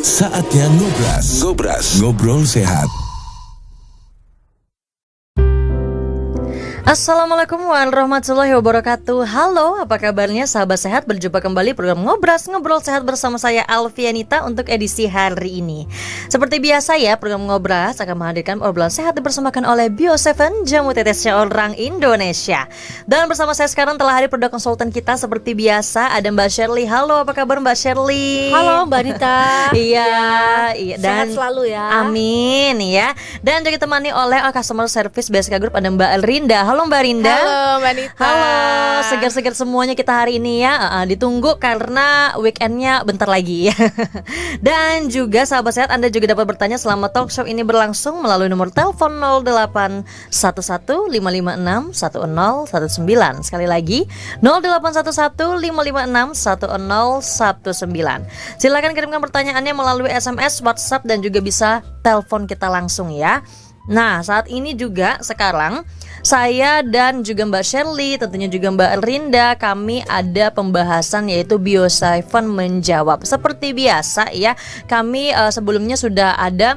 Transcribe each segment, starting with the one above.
Saatnya ngobras. Ngobrol sehat. Assalamualaikum warahmatullahi wabarakatuh. Halo, apa kabarnya sahabat sehat? Berjumpa kembali program Ngobras, Ngobrol Sehat bersama saya Alfianita untuk edisi hari ini. Seperti biasa ya, program Ngobras akan menghadirkan obrolan sehat dipersembahkan oleh Bio7, jamu tetesnya orang Indonesia. Dan bersama saya sekarang telah hadir produk konsultan kita seperti biasa, ada Mbak Shirley. Halo, apa kabar Mbak Shirley? Halo Mbak Nita. Iya. Dan sehat selalu ya. Amin ya. Dan juga ditemani oleh customer service BSK Group ada Mbak Elrinda. Halo Mbak Rinda. Halo Mbak Nita. Halo, segar-segar semuanya kita hari ini ya. Ditunggu karena weekendnya bentar lagi ya. Dan juga sahabat sehat, Anda juga dapat bertanya selama talk show ini berlangsung melalui nomor telepon 0811-556-1019. Sekali lagi 0811-556-1019. Silakan kirimkan pertanyaannya melalui SMS, WhatsApp dan juga bisa telepon kita langsung ya. Nah, saat ini juga sekarang saya dan juga Mbak Shirley, tentunya juga Mbak Elrinda, kami ada pembahasan yaitu Bio7 menjawab. Seperti biasa ya, kami sebelumnya sudah ada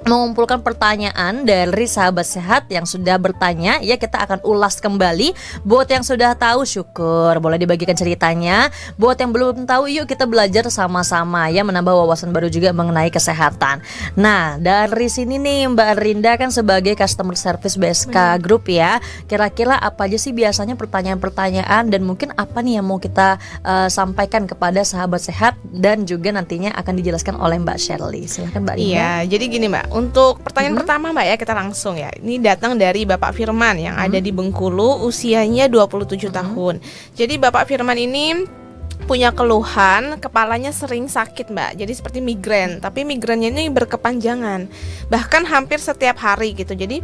mengumpulkan pertanyaan dari sahabat sehat yang sudah bertanya. Ya, kita akan ulas kembali. Buat yang sudah tahu, syukur, boleh dibagikan ceritanya. Buat yang belum tahu, yuk kita belajar sama-sama ya, menambah wawasan baru juga mengenai kesehatan. Nah, dari sini nih Mbak Rinda kan sebagai customer service BSK Group ya, kira-kira apa aja sih biasanya pertanyaan-pertanyaan dan mungkin apa nih yang mau kita sampaikan kepada sahabat sehat dan juga nantinya akan dijelaskan oleh Mbak Shirley. Silakan Mbak Rinda. Iya, jadi gini Mbak, untuk pertanyaan pertama Mbak ya, kita langsung ya. Ini datang dari Bapak Firman yang ada di Bengkulu, usianya 27 tahun. Jadi Bapak Firman ini punya keluhan, kepalanya sering sakit Mbak. Jadi seperti migrain, tapi migrainnya ini berkepanjangan, bahkan hampir setiap hari gitu. Jadi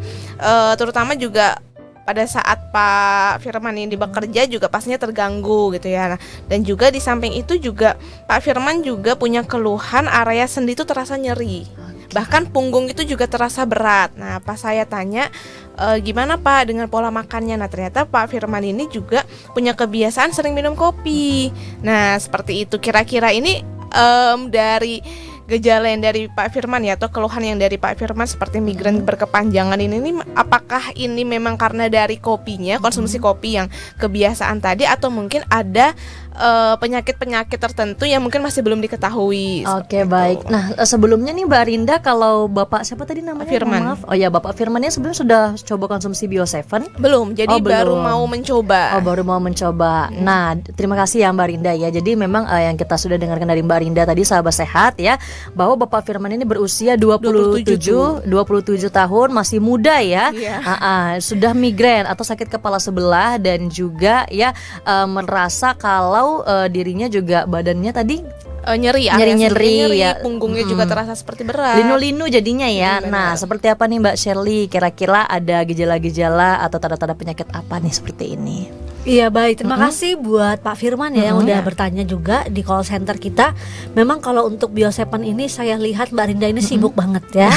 terutama juga pada saat Pak Firman ini bekerja juga pastinya terganggu gitu ya. Nah, dan juga di samping itu juga Pak Firman juga punya keluhan area sendi itu terasa nyeri. Bahkan punggung itu juga terasa berat. Nah, pas saya tanya gimana Pak dengan pola makannya, nah ternyata Pak Firman ini juga punya kebiasaan sering minum kopi. Nah, seperti itu. Kira-kira ini dari gejala yang dari Pak Firman ya, atau keluhan yang dari Pak Firman seperti migrain berkepanjangan ini apakah ini memang karena dari kopinya, konsumsi kopi yang kebiasaan tadi, atau mungkin ada penyakit-penyakit tertentu yang mungkin masih belum diketahui. Oke, baik. Nah, sebelumnya nih Mbak Rinda, kalau Bapak siapa tadi namanya? Firman. Maaf. Oh ya, Bapak Firmannya sebelumnya sudah coba konsumsi Bio7? Belum, jadi baru belum. mau mencoba. Oh, baru mau mencoba. Nah, terima kasih ya Mbak Rinda ya. Jadi memang yang kita sudah dengarkan dari Mbak Rinda tadi, sahabat sehat ya, bahwa Bapak Firman ini berusia 27 tahun, masih muda ya. Sudah migrain atau sakit kepala sebelah dan juga ya merasa kalau dirinya juga badannya tadi nyeri ya, punggungnya juga terasa seperti berat, linu-linu jadinya ya. Nah, seperti apa nih Mbak Shirley, kira-kira ada gejala-gejala atau tanda-tanda penyakit apa nih seperti ini? Iya, baik, terima kasih buat Pak Firman ya yang udah bertanya juga di call center kita. Memang kalau untuk Bio7 ini saya lihat Mbak Rinda ini sibuk banget ya.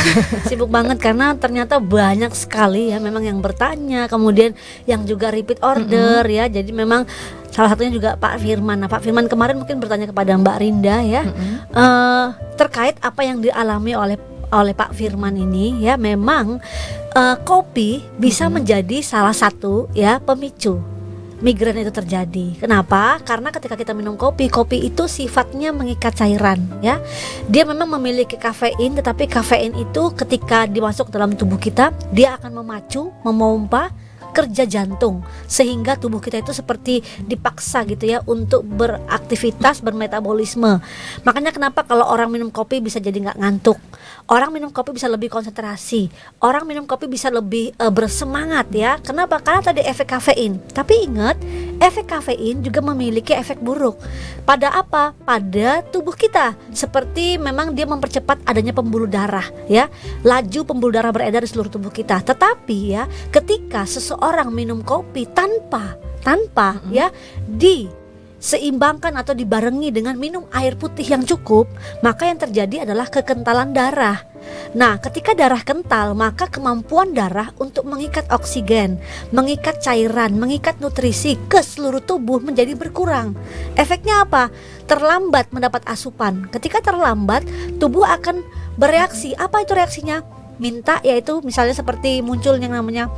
Sibuk banget karena ternyata banyak sekali ya memang yang bertanya, kemudian yang juga repeat order ya. Jadi memang salah satunya juga Pak Firman. Nah, Pak Firman kemarin mungkin bertanya kepada Mbak Rinda ya, terkait apa yang dialami oleh Pak Firman ini ya. Memang kopi bisa menjadi salah satu ya pemicu migrain itu terjadi. Kenapa? Karena ketika kita minum kopi itu sifatnya mengikat cairan ya. Dia memang memiliki kafein, tetapi kafein itu ketika dimasuk dalam tubuh kita, dia akan memacu, memompa kerja jantung, sehingga tubuh kita itu seperti dipaksa gitu ya untuk beraktivitas, bermetabolisme. Makanya kenapa kalau orang minum kopi bisa jadi nggak ngantuk, orang minum kopi bisa lebih konsentrasi, orang minum kopi bisa lebih bersemangat ya. Kenapa? Karena tadi efek kafein. Tapi ingat, efek kafein juga memiliki efek buruk. Pada apa? Pada tubuh kita. Seperti memang dia mempercepat adanya pembuluh darah ya, laju pembuluh darah beredar di seluruh tubuh kita. Tetapi ya, ketika seseorang minum kopi tanpa ya seimbangkan atau dibarengi dengan minum air putih yang cukup, maka yang terjadi adalah kekentalan darah. Nah, ketika darah kental, maka kemampuan darah untuk mengikat oksigen, mengikat cairan, mengikat nutrisi ke seluruh tubuh menjadi berkurang. Efeknya apa? Terlambat mendapat asupan. Ketika terlambat, tubuh akan bereaksi. Apa itu reaksinya? Minta, yaitu misalnya seperti muncul yang namanya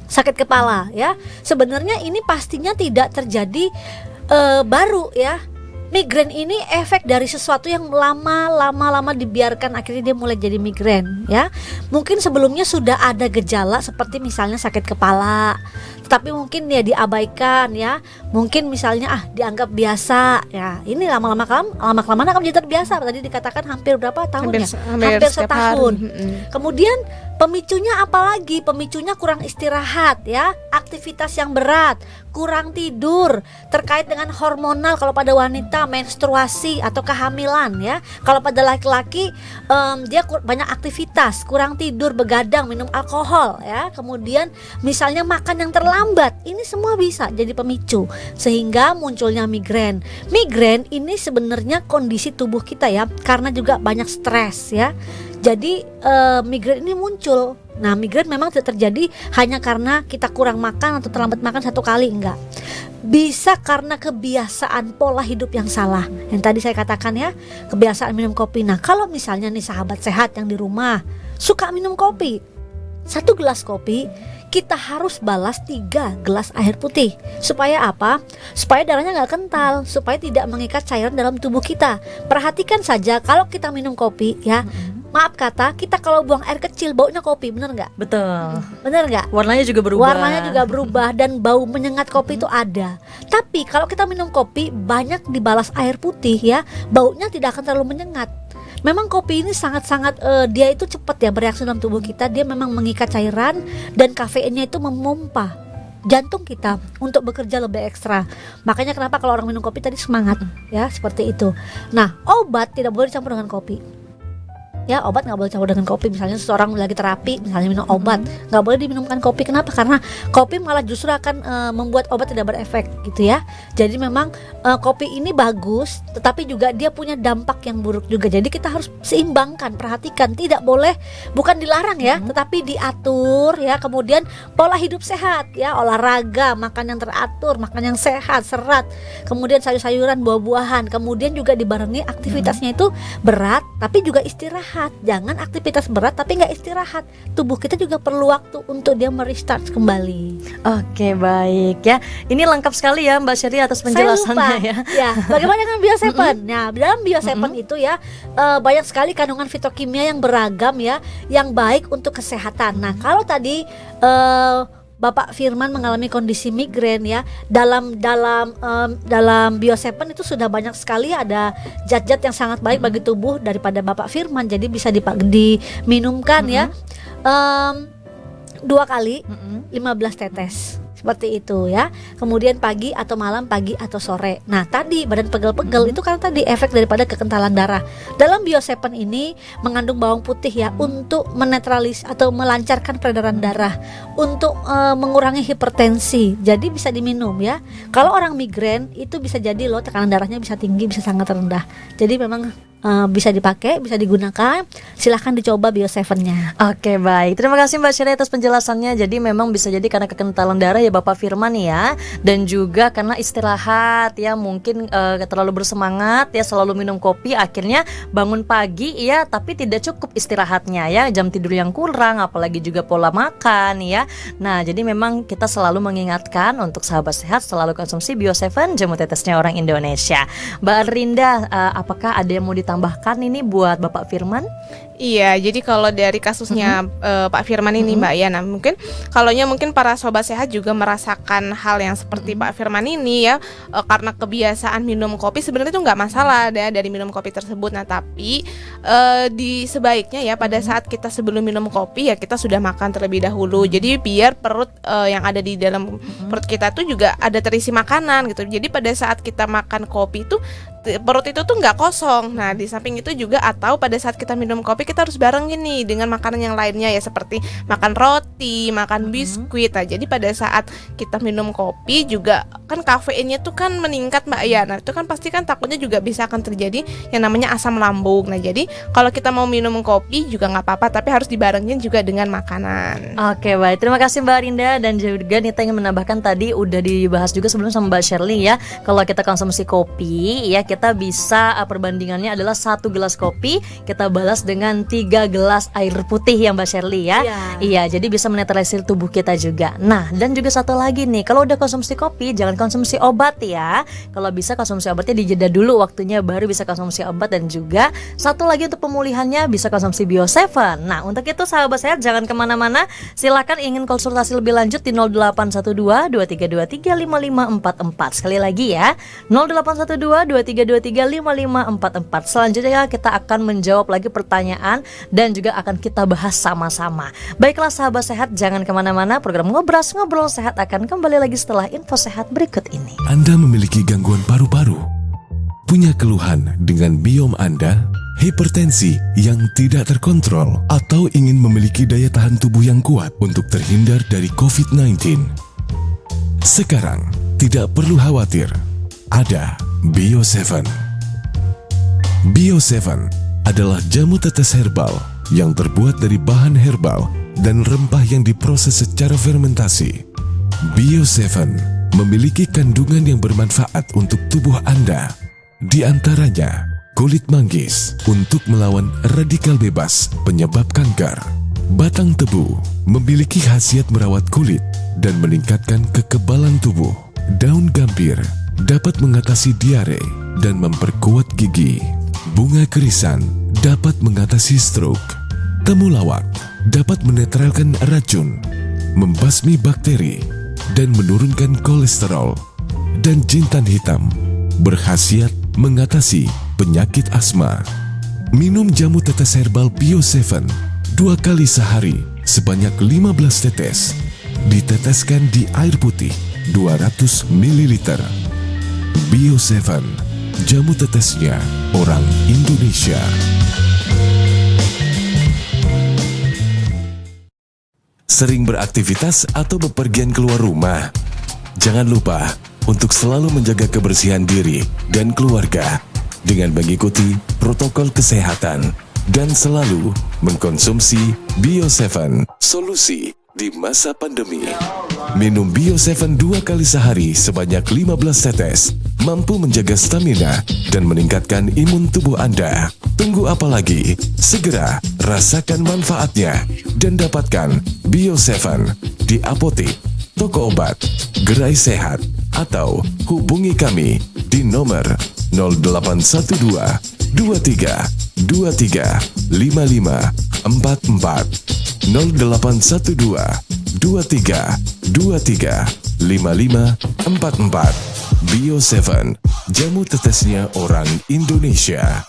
sakit kepala ya. Sebenarnya ini pastinya tidak terjadi baru ya. Migrain ini efek dari sesuatu yang lama dibiarkan, akhirnya dia mulai jadi migrain ya. Mungkin sebelumnya sudah ada gejala seperti misalnya sakit kepala, tetapi mungkin dia diabaikan ya. Mungkin misalnya dianggap biasa ya. Ini lama-kelamaan akan menjadi terbiasa. Tadi dikatakan hampir berapa tahun ya? Hampir setahun. Kemudian pemicunya apalagi? Pemicunya kurang istirahat ya, aktivitas yang berat, kurang tidur, terkait dengan hormonal kalau pada wanita menstruasi atau kehamilan ya. Kalau pada laki-laki dia banyak aktivitas, kurang tidur, begadang, minum alkohol ya. Kemudian misalnya makan yang terlambat, ini semua bisa jadi pemicu sehingga munculnya migrain. Migrain ini sebenarnya kondisi tubuh kita ya, karena juga banyak stres ya. Jadi migrain ini muncul. Nah, migrain memang tidak terjadi hanya karena kita kurang makan atau terlambat makan satu kali, enggak. Bisa karena kebiasaan pola hidup yang salah. Yang tadi saya katakan ya, kebiasaan minum kopi. Nah, kalau misalnya nih sahabat sehat yang di rumah suka minum kopi, 1 gelas kopi kita harus balas 3 gelas air putih. Supaya apa? Supaya darahnya nggak kental, supaya tidak mengikat cairan dalam tubuh kita. Perhatikan saja kalau kita minum kopi ya, maaf kata, kita kalau buang air kecil baunya kopi, bener nggak? Betul. Bener nggak? Warnanya juga berubah. Warnanya juga berubah dan bau menyengat kopi itu ada. Tapi kalau kita minum kopi banyak dibalas air putih ya, baunya tidak akan terlalu menyengat. Memang kopi ini sangat-sangat dia itu cepat ya bereaksi dalam tubuh kita. Dia memang mengikat cairan dan kafeinnya itu memompa jantung kita untuk bekerja lebih ekstra. Makanya kenapa kalau orang minum kopi tadi semangat ya, seperti itu. Nah, obat tidak boleh dicampur dengan kopi. Ya, obat nggak boleh campur dengan kopi. Misalnya seseorang lagi terapi, misalnya minum obat, nggak boleh diminumkan kopi. Kenapa? Karena kopi malah justru akan membuat obat tidak berefek gitu ya. Jadi memang kopi ini bagus, tetapi juga dia punya dampak yang buruk juga. Jadi kita harus seimbangkan, perhatikan. Tidak boleh, bukan dilarang ya, tetapi diatur ya. Kemudian pola hidup sehat ya, olahraga, makan yang teratur, makan yang sehat, serat. Kemudian sayur-sayuran, buah-buahan. Kemudian juga dibarengi aktivitasnya itu berat, tapi juga istirahat. Jangan aktivitas berat tapi nggak istirahat. Tubuh kita juga perlu waktu untuk dia merestart kembali. Oke, baik ya. Ini lengkap sekali ya Mbak Sherly atas penjelasannya ya. Ya, bagaimana dengan Bioseven? Nah, dalam Bioseven itu ya banyak sekali kandungan fitokimia yang beragam ya, yang baik untuk kesehatan. Nah, kalau tadi Bapak Firman mengalami kondisi migrain ya, dalam Bioseven itu sudah banyak sekali ada zat-zat yang sangat baik bagi tubuh daripada Bapak Firman. Jadi bisa diminumkan ya 2 kali 15 tetes seperti itu ya. Kemudian pagi atau malam, pagi atau sore. Nah, tadi badan pegel-pegel itu kan tadi efek daripada kekentalan darah. Dalam Bioseven ini mengandung bawang putih ya, untuk menetralis atau melancarkan peredaran darah, untuk mengurangi hipertensi. Jadi bisa diminum ya. Kalau orang migrain itu bisa jadi loh tekanan darahnya bisa tinggi, bisa sangat rendah. Jadi memang bisa dipakai, bisa digunakan. Silahkan dicoba Bioseven-nya. Oke, baik. Terima kasih Mbak Sherly atas penjelasannya. Jadi memang bisa jadi karena kekentalan darah ya Bapak Firman ya, dan juga karena istirahat ya, mungkin terlalu bersemangat ya, selalu minum kopi, akhirnya bangun pagi ya, tapi tidak cukup istirahatnya ya, jam tidur yang kurang, apalagi juga pola makan ya. Nah, jadi memang kita selalu mengingatkan untuk sahabat sehat selalu konsumsi Bioseven, jamu tetesnya orang Indonesia. Mbak Rinda, apakah ada yang mau ditambahkan ini buat Bapak Firman? Iya, jadi kalau dari kasusnya Pak Firman ini Mbak ya, nah mungkin mungkin para sobat sehat juga merasakan hal yang seperti Pak Firman ini ya, karena kebiasaan minum kopi sebenarnya itu nggak masalah ya dari minum kopi tersebut. Nah tapi sebaiknya ya pada saat kita sebelum minum kopi ya kita sudah makan terlebih dahulu. Jadi biar perut yang ada di dalam perut kita tuh juga ada terisi makanan gitu. Jadi pada saat kita makan kopi itu perut itu tuh nggak kosong. Nah, di samping itu juga atau pada saat kita minum kopi kita harus barengin nih dengan makanan yang lainnya ya, seperti makan roti, makan biskuit. Nah, jadi pada saat kita minum kopi juga kan kafeinnya tuh kan meningkat Mbak ya. Nah, itu kan pasti kan takutnya juga bisa akan terjadi yang namanya asam lambung. Nah, jadi kalau kita mau minum kopi juga nggak apa-apa, tapi harus dibarengin juga dengan makanan. Oke, baik. Terima kasih Mbak Rinda, dan juga Nita ingin menambahkan tadi udah dibahas juga sebelum sama Mbak Shirley ya. Kalau kita konsumsi kopi ya, kita bisa perbandingannya adalah 1 gelas kopi kita balas dengan 3 gelas air putih ya Mbak Shirley ya. Iya, jadi bisa menetralisir tubuh kita juga. Nah, dan juga satu lagi nih, kalau udah konsumsi kopi jangan konsumsi obat ya. Kalau bisa konsumsi obatnya dijeda dulu waktunya, baru bisa konsumsi obat. Dan juga satu lagi untuk pemulihannya bisa konsumsi Bio7. Nah, untuk itu sahabat sehat jangan kemana-mana. Silakan ingin konsultasi lebih lanjut di 0812 2323 5544. Sekali lagi ya, 0812 2323 5544. Selanjutnya kita akan menjawab lagi pertanyaan dan juga akan kita bahas sama-sama. Baiklah sahabat sehat, jangan kemana-mana. Program Ngobras Ngobrol Sehat akan kembali lagi setelah info sehat berikut ini. Anda memiliki gangguan paru-paru, punya keluhan dengan biom Anda, hipertensi yang tidak terkontrol, atau ingin memiliki daya tahan tubuh yang kuat untuk terhindar dari COVID-19. Sekarang tidak perlu khawatir, ada Bio7. Bio7 adalah jamu tetes herbal yang terbuat dari bahan herbal dan rempah yang diproses secara fermentasi. Bio7 memiliki kandungan yang bermanfaat untuk tubuh Anda. Di antaranya, kulit manggis untuk melawan radikal bebas penyebab kanker. Batang tebu memiliki khasiat merawat kulit dan meningkatkan kekebalan tubuh. Daun gambir dapat mengatasi diare dan memperkuat gigi. Bunga kerisan dapat mengatasi stroke. Temulawak dapat menetralkan racun, membasmi bakteri, dan menurunkan kolesterol. Dan jintan hitam berkhasiat mengatasi penyakit asma. Minum jamu tetes herbal Bio7 2 kali sehari sebanyak 15 tetes. Diteteskan di air putih 200 ml. Bio7, jamu tetesnya orang Indonesia. Sering beraktivitas atau bepergian keluar rumah? Jangan lupa untuk selalu menjaga kebersihan diri dan keluarga dengan mengikuti protokol kesehatan dan selalu mengkonsumsi Bio7, solusi di masa pandemi. Minum Bio7 2 kali sehari sebanyak 15 tetes mampu menjaga stamina dan meningkatkan imun tubuh Anda. Tunggu apa lagi? Segera rasakan manfaatnya dan dapatkan Bio7 di apotek, toko obat, gerai sehat, atau hubungi kami di nomor 0812 23 23 55 44 0812 23 23 55 44. Bio7, jamu tetesnya orang Indonesia.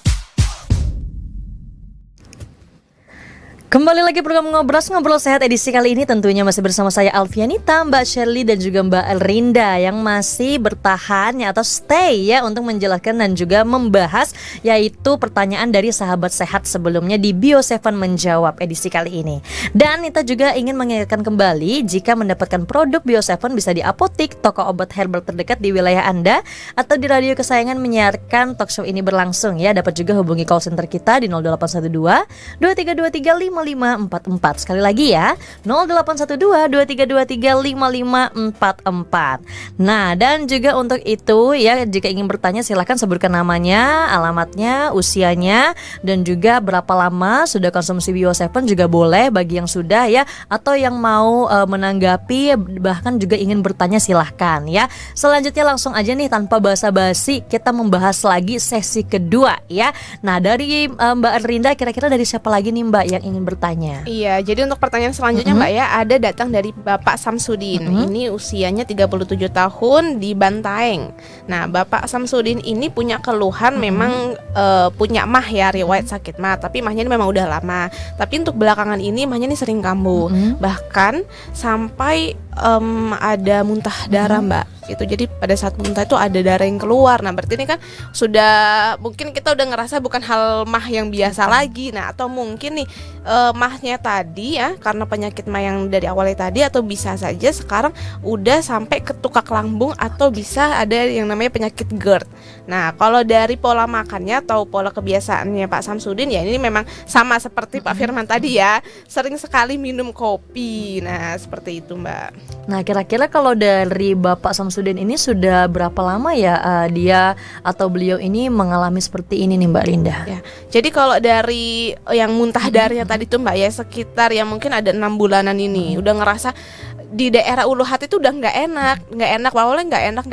Kembali lagi program Ngobras Ngobrol Sehat edisi kali ini tentunya masih bersama saya Alfianita, Mbak Shirley dan juga Mbak Elrinda yang masih bertahan ya atau stay ya untuk menjelaskan dan juga membahas yaitu pertanyaan dari sahabat sehat sebelumnya di Bio7 menjawab edisi kali ini. Dan kita juga ingin mengingatkan kembali jika mendapatkan produk Bio7 bisa di apotek, toko obat herbal terdekat di wilayah Anda atau di radio kesayangan menyiarkan talk show ini berlangsung ya. Dapat juga hubungi call center kita di 0812 2323 5544. Sekali lagi ya, 0812 2323 5544. Nah, dan juga untuk itu ya, jika ingin bertanya silahkan sebutkan namanya, alamatnya, usianya, dan juga berapa lama sudah konsumsi Bio7 juga boleh bagi yang sudah ya, atau yang mau menanggapi bahkan juga ingin bertanya silahkan ya. Selanjutnya langsung aja nih tanpa basa-basi kita membahas lagi sesi kedua ya. Nah, dari Mbak Rinda, kira-kira dari siapa lagi nih Mbak yang ingin bertanya? Iya, jadi untuk pertanyaan selanjutnya Mbak ya, ada datang dari Bapak Samsudin. Ini usianya 37 tahun di Bantaeng. Nah, Bapak Samsudin ini punya keluhan memang punya mah ya, riwayat sakit mah, tapi mahnya ini memang udah lama. Tapi untuk belakangan ini mahnya ini sering kambuh, bahkan sampai ada muntah darah Mbak. Itu jadi pada saat muntah itu ada darah yang keluar. Nah berarti ini kan sudah, mungkin kita udah ngerasa bukan hal mah yang biasa lagi. Nah atau mungkin nih mahnya tadi ya karena penyakit mah yang dari awalnya tadi, atau bisa saja sekarang udah sampai ke tukak lambung, atau bisa ada yang namanya penyakit GERD. Nah kalau dari pola makannya atau pola kebiasaannya Pak Samsudin ya ini memang sama seperti Pak Firman tadi ya, sering sekali minum kopi. Nah seperti itu Mbak. Nah kira-kira kalau dari Bapak Samsudin ini sudah berapa lama ya dia atau beliau ini mengalami seperti ini nih Mbak Linda? Ya, jadi kalau dari yang muntah darahnya tadi tuh Mbak ya sekitar ya mungkin ada 6 bulanan ini udah ngerasa di daerah ulu hati itu udah nggak enak, awalnya nggak enak,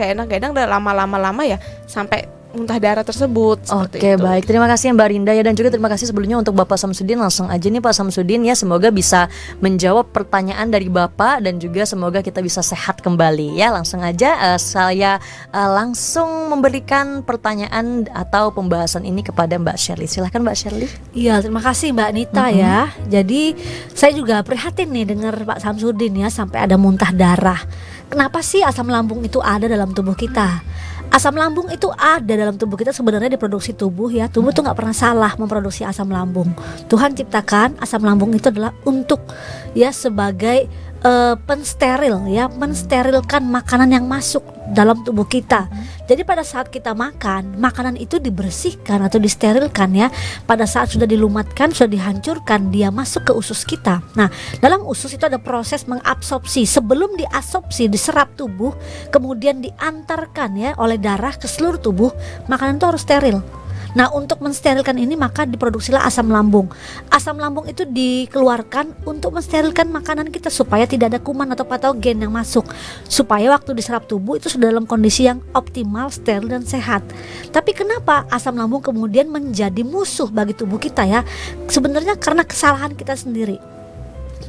udah lama ya sampai muntah darah tersebut. Oke, baik. Terima kasih Mbak Rinda ya, dan juga terima kasih sebelumnya untuk Bapak Samsudin. Langsung aja nih Pak Samsudin ya, semoga bisa menjawab pertanyaan dari Bapak dan juga semoga kita bisa sehat kembali ya. Langsung aja saya langsung memberikan pertanyaan atau pembahasan ini kepada Mbak Shirley. Silahkan Mbak Shirley. Iya, terima kasih Mbak Nita ya. Jadi saya juga prihatin nih dengar Pak Samsudin ya sampai ada muntah darah. Kenapa sih asam lambung itu ada dalam tubuh kita? Asam lambung itu ada dalam tubuh kita, sebenarnya diproduksi tubuh ya. Tubuh tuh nggak pernah salah memproduksi asam lambung. Tuhan ciptakan asam lambung itu adalah untuk ya sebagai pensteril ya, mensterilkan makanan yang masuk dalam tubuh kita. Jadi pada saat kita makan, makanan itu dibersihkan atau disterilkan ya. Pada saat sudah dilumatkan, sudah dihancurkan, dia masuk ke usus kita. Nah, dalam usus itu ada proses mengabsorpsi. Sebelum diabsorpsi, diserap tubuh, kemudian diantarkan ya oleh darah ke seluruh tubuh, makanan itu harus steril. Nah, untuk mensterilkan ini maka diproduksilah asam lambung. Asam lambung itu dikeluarkan untuk mensterilkan makanan kita supaya tidak ada kuman atau patogen yang masuk, supaya waktu diserap tubuh itu sudah dalam kondisi yang optimal, steril dan sehat. Tapi kenapa asam lambung kemudian menjadi musuh bagi tubuh kita ya? Sebenarnya karena kesalahan kita sendiri,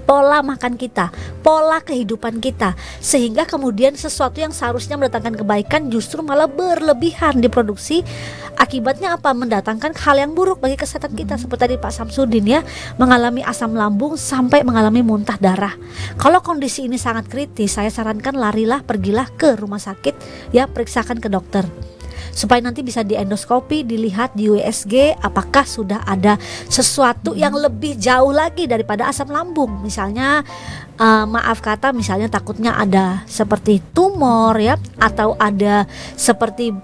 pola makan kita, pola kehidupan kita, sehingga kemudian sesuatu yang seharusnya mendatangkan kebaikan justru malah berlebihan diproduksi. Akibatnya apa? Mendatangkan hal yang buruk bagi kesehatan kita, seperti tadi Pak Samsudin ya, mengalami asam lambung sampai mengalami muntah darah. Kalau kondisi ini sangat kritis, saya sarankan pergilah ke rumah sakit ya, periksakan ke dokter supaya nanti bisa diendoskopi, dilihat di USG apakah sudah ada sesuatu yang lebih jauh lagi daripada asam lambung. Misalnya maaf kata, misalnya takutnya ada seperti tumor ya, atau ada seperti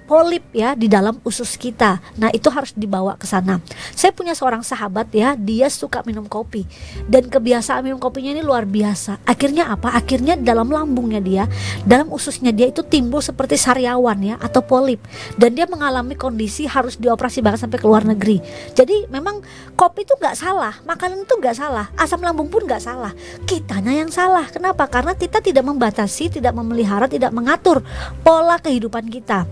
polip ya di dalam usus kita. Nah, itu harus dibawa ke sana. Saya punya seorang sahabat ya, dia suka minum kopi dan kebiasaan minum kopinya ini luar biasa. Akhirnya apa? Akhirnya dalam lambungnya dia, dalam ususnya dia itu timbul seperti sariawan ya, atau polip, dan dia mengalami kondisi harus dioperasi bahkan sampai ke luar negeri. Jadi memang kopi itu nggak salah, makanan itu nggak salah, asam lambung pun nggak salah. Kitanya yang salah. Kenapa? Karena kita tidak membatasi, tidak memelihara, tidak mengatur pola kehidupan kita.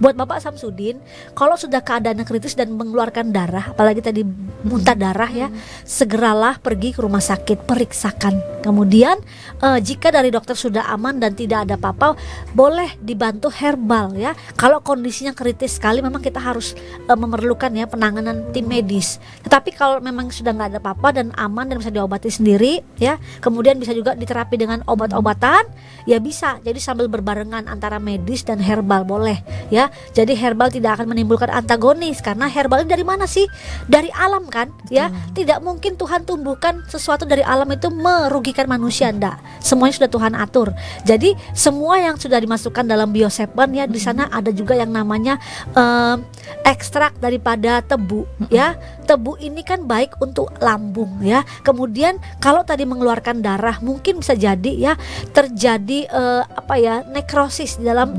Buat Bapak Samsudin, kalau sudah keadaannya kritis dan mengeluarkan darah, apalagi tadi muntah darah ya, segeralah pergi ke rumah sakit, periksakan. Kemudian jika dari dokter sudah aman dan tidak ada apa-apa, boleh dibantu herbal ya. Kalau kondisinya kritis sekali, memang kita harus memerlukan ya penanganan tim medis. Tetapi kalau memang sudah nggak ada apa-apa dan aman dan bisa diobati sendiri ya, kemudian bisa juga diterapi dengan obat-obatan, ya bisa. Jadi sambil berbarengan antara medis dan herbal boleh ya. Jadi herbal tidak akan menimbulkan antagonis, karena herbal ini dari mana sih? Dari alam kan ya. Tidak mungkin Tuhan tumbuhkan sesuatu dari alam itu merugikan manusia, enggak. Semuanya sudah Tuhan atur. Jadi semua yang sudah dimasukkan dalam Bio7 ya, di sana ada juga yang namanya ekstrak daripada tebu ya. Tebu ini kan baik untuk lambung ya. Kemudian kalau tadi mengeluarkan darah, mungkin bisa jadi ya terjadi nekrosis di dalam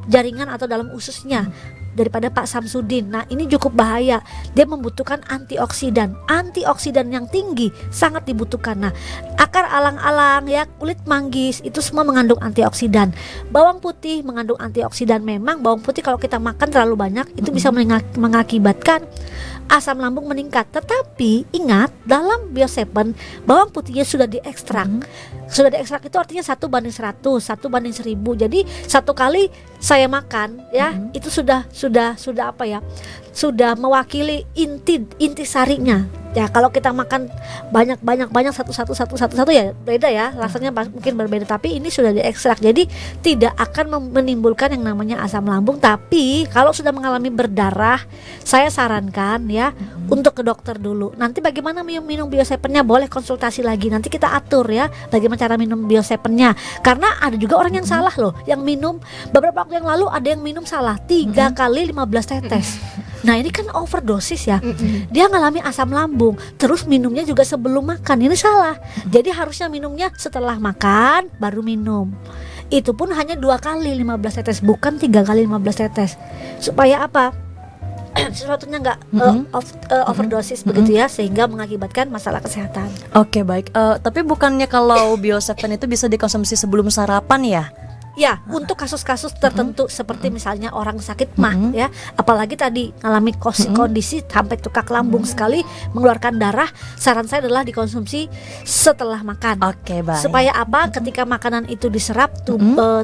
jaringan atau dalam ususnya daripada Pak Samsudin. Nah, ini cukup bahaya. Dia membutuhkan antioksidan. Antioksidan yang tinggi sangat dibutuhkan. Nah, akar alang-alang ya, kulit manggis itu semua mengandung antioksidan. Bawang putih mengandung antioksidan. Memang bawang putih kalau kita makan terlalu banyak itu bisa mengakibatkan asam lambung meningkat. Tetapi ingat, dalam Bio7 bawang putihnya sudah diekstrak. Sudah diekstrak itu artinya 1:100, 1:1000. Jadi satu kali saya makan ya, itu sudah apa ya? Sudah mewakili inti sarinya. Ya kalau kita makan banyak satu ya beda ya, rasanya mungkin berbeda, tapi ini sudah diekstrak. Jadi tidak akan menimbulkan yang namanya asam lambung. Tapi kalau sudah mengalami berdarah, saya sarankan ya untuk ke dokter dulu. Nanti bagaimana minum Bio7-nya, boleh konsultasi lagi. Nanti kita atur ya bagaimana cara minum Bio7-nya. Karena ada juga orang yang salah loh, yang minum beberapa waktu yang lalu ada yang minum salah 3 kali 15 tetes. Nah ini kan overdosis ya. Dia ngalami asam lambung, terus minumnya juga sebelum makan. Ini salah. Jadi harusnya minumnya setelah makan baru minum. Itu pun hanya 2 kali 15 tetes, bukan 3 kali 15 tetes. Supaya apa? Sesuatunya nggak overdosis begitu ya, sehingga mengakibatkan masalah kesehatan. Oke, baik. Tapi bukannya kalau Bio7 itu bisa dikonsumsi sebelum sarapan ya? Ya, untuk kasus-kasus tertentu seperti misalnya orang sakit mah ya, apalagi tadi mengalami kondisi sampai tukak lambung sekali, mengeluarkan darah, saran saya adalah dikonsumsi setelah makan. Oke, baik. Supaya apa? Ketika makanan itu diserap,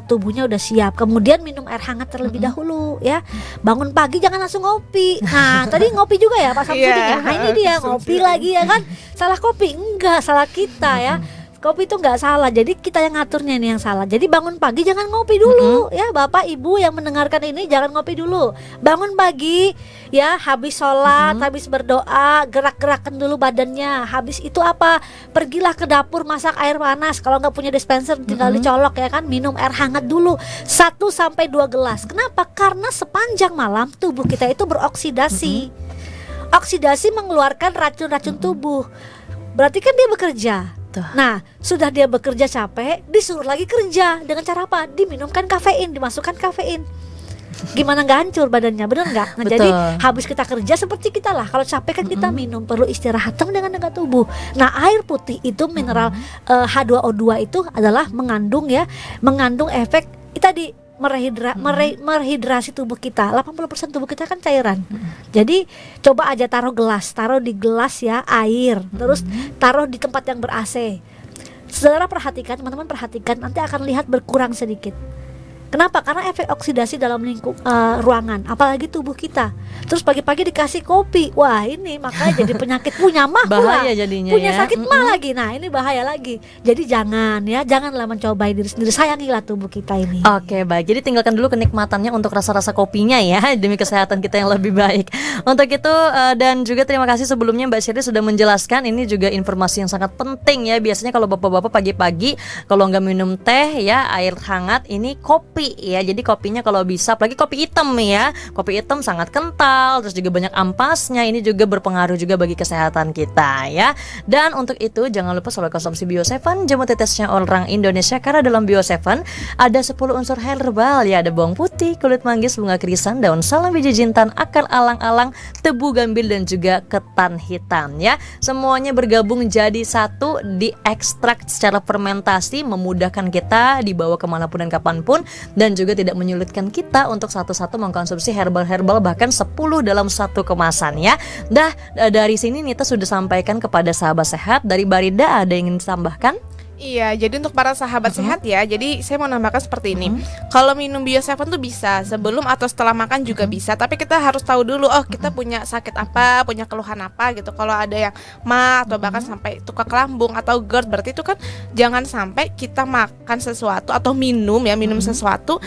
tubuhnya udah siap. Kemudian minum air hangat terlebih dahulu ya. Bangun pagi jangan langsung ngopi. Nah, tadi ngopi juga ya Pak Samsudin ya. Nah, ini dia ngopi lagi ya kan. Salah kopi? Enggak, salah kita ya. Kopi itu nggak salah, jadi kita yang ngaturnya ini yang salah. Jadi bangun pagi jangan ngopi dulu ya, Bapak Ibu yang mendengarkan ini jangan ngopi dulu. Bangun pagi ya, habis sholat, habis berdoa, gerak-gerakan dulu badannya. Habis itu apa? Pergilah ke dapur masak air panas. Kalau nggak punya dispenser tinggal dicolok ya kan. Minum air hangat dulu 1-2 gelas. Kenapa? Karena sepanjang malam tubuh kita itu beroksidasi. Oksidasi mengeluarkan racun-racun tubuh. Berarti kan dia bekerja. Nah, sudah dia bekerja capek, disuruh lagi kerja. Dengan cara apa? Diminumkan kafein, dimasukkan kafein. Gimana nggak hancur badannya, bener nggak? Nah, jadi habis kita kerja seperti kita lah. Kalau capek kan kita minum, perlu istirahat dengan tenaga tubuh. Nah, air putih itu mineral H2O2 itu adalah mengandung efek tadi merehidrasi tubuh kita. 80% tubuh kita kan cairan. Jadi coba aja taruh di gelas ya air, terus taruh di tempat yang ber-AC. Saudara perhatikan, teman-teman perhatikan, nanti akan lihat berkurang sedikit. Kenapa? Karena efek oksidasi dalam lingkup ruangan, apalagi tubuh kita. Terus pagi-pagi dikasih kopi, wah ini makanya jadi penyakit, punya mah bahaya jadinya punya ya. sakit mah lagi. Nah ini bahaya lagi. Jadi janganlah mencobai diri sendiri, sayangilah tubuh kita ini. Oke, baik. Jadi tinggalkan dulu kenikmatannya untuk rasa-rasa kopinya ya, demi kesehatan kita yang lebih baik. Untuk itu dan juga terima kasih sebelumnya Mbak Shirley sudah menjelaskan. Ini juga informasi yang sangat penting ya. Biasanya kalau bapak-bapak pagi-pagi kalau nggak minum teh ya, air hangat, ini kopi ya. Jadi kopinya kalau bisa, apalagi kopi hitam ya. Kopi hitam sangat kental, terus juga banyak ampasnya. Ini juga berpengaruh juga bagi kesehatan kita ya. Dan untuk itu jangan lupa selalu konsumsi Bio7, jamu tetesnya orang Indonesia. Karena dalam Bio7 ada 10 unsur herbal ya. Ada bawang putih, kulit manggis, bunga krisan, daun salam, biji jintan, akar alang-alang, tebu gambil, dan juga ketan hitam ya. Semuanya bergabung jadi satu, diekstrak secara fermentasi, memudahkan kita dibawa kemanapun dan kapanpun, dan juga tidak menyulitkan kita untuk satu-satu mengkonsumsi herbal-herbal, bahkan 10 dalam satu kemasan ya. Dari sini Nita sudah sampaikan kepada sahabat sehat. Dari Barinda ada yang ingin ditambahkan? Iya, jadi untuk para sahabat sehat ya, jadi saya mau nambahkan seperti ini. Kalau minum Bio7 tuh bisa sebelum atau setelah makan juga bisa, tapi kita harus tahu dulu, oh kita punya sakit apa, punya keluhan apa gitu. Kalau ada yang mah atau bahkan sampai tukak lambung atau GERD, berarti itu kan jangan sampai kita makan sesuatu atau minum sesuatu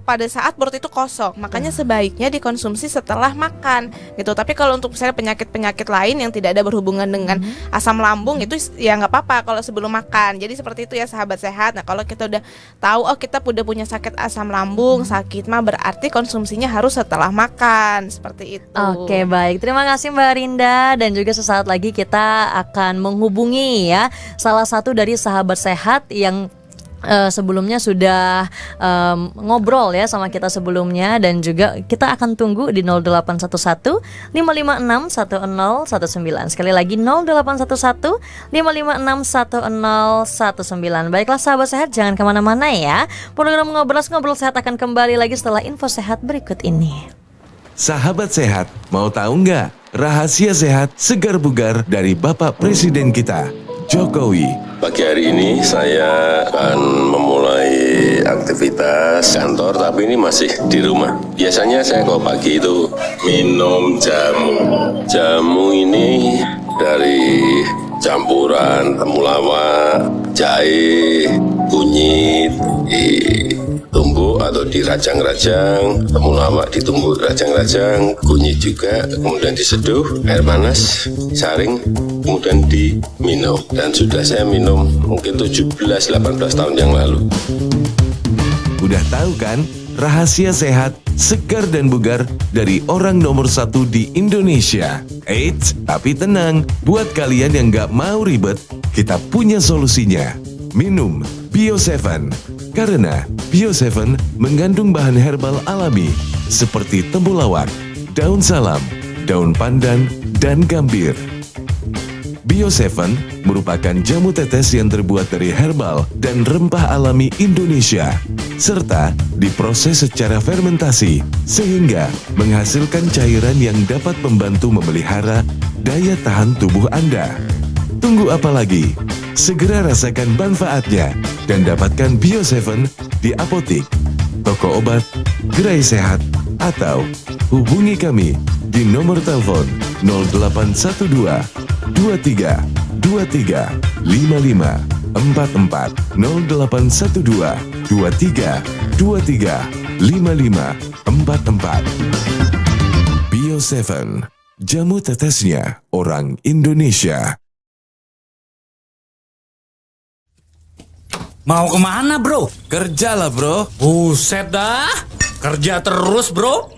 pada saat perut itu kosong. Makanya sebaiknya dikonsumsi setelah makan gitu. Tapi kalau untuk misalnya penyakit-penyakit lain yang tidak ada berhubungan dengan asam lambung, itu ya nggak apa-apa kalau sebelum makan. Jadi seperti itu ya sahabat sehat. Nah kalau kita udah tahu, oh kita udah punya sakit asam lambung, sakit mah, berarti konsumsinya harus setelah makan. Seperti itu. Oke, baik. Terima kasih Mbak Rinda. Dan juga sesaat lagi kita akan menghubungi ya salah satu dari sahabat sehat yang sebelumnya sudah ngobrol ya sama kita sebelumnya, dan juga kita akan tunggu di 0811 556 1019. Sekali lagi 0811 556 1019. Baiklah sahabat sehat, jangan kemana-mana ya. Program ngobrol sehat akan kembali lagi setelah info sehat berikut ini. Sahabat sehat, mau tahu nggak rahasia sehat segar bugar dari Bapak Presiden kita, Jokowi? Pagi hari ini saya akan memulai aktivitas kantor, tapi ini masih di rumah. Biasanya saya kalau pagi itu minum jamu. Jamu ini dari campuran temulawak, jahe, kunyit, ditumbuk atau dirajang-rajang, temulawak ditumbuk rajang-rajang, kunyit juga, kemudian diseduh, air panas, saring, kemudian diminum. Dan sudah saya minum mungkin 17-18 tahun yang lalu. Udah tahu kan rahasia sehat, segar dan bugar dari orang nomor 1 di Indonesia? Eits, tapi tenang, buat kalian yang gak mau ribet, kita punya solusinya. Minum Bio7. Karena Bio7 mengandung bahan herbal alami seperti temulawak, daun salam, daun pandan, dan gambir. Bio7 merupakan jamu tetes yang terbuat dari herbal dan rempah alami Indonesia, serta diproses secara fermentasi, sehingga menghasilkan cairan yang dapat membantu memelihara daya tahan tubuh Anda. Tunggu apa lagi? Segera rasakan manfaatnya dan dapatkan Bio7 di apotik, toko obat, gerai sehat, atau hubungi kami di nomor telepon 0812 23 23 55 44 0812 23 23 55 44. Bio7, jamu tetesnya orang Indonesia. Mau kemana bro? Kerja lah bro. Buset dah, kerja terus bro.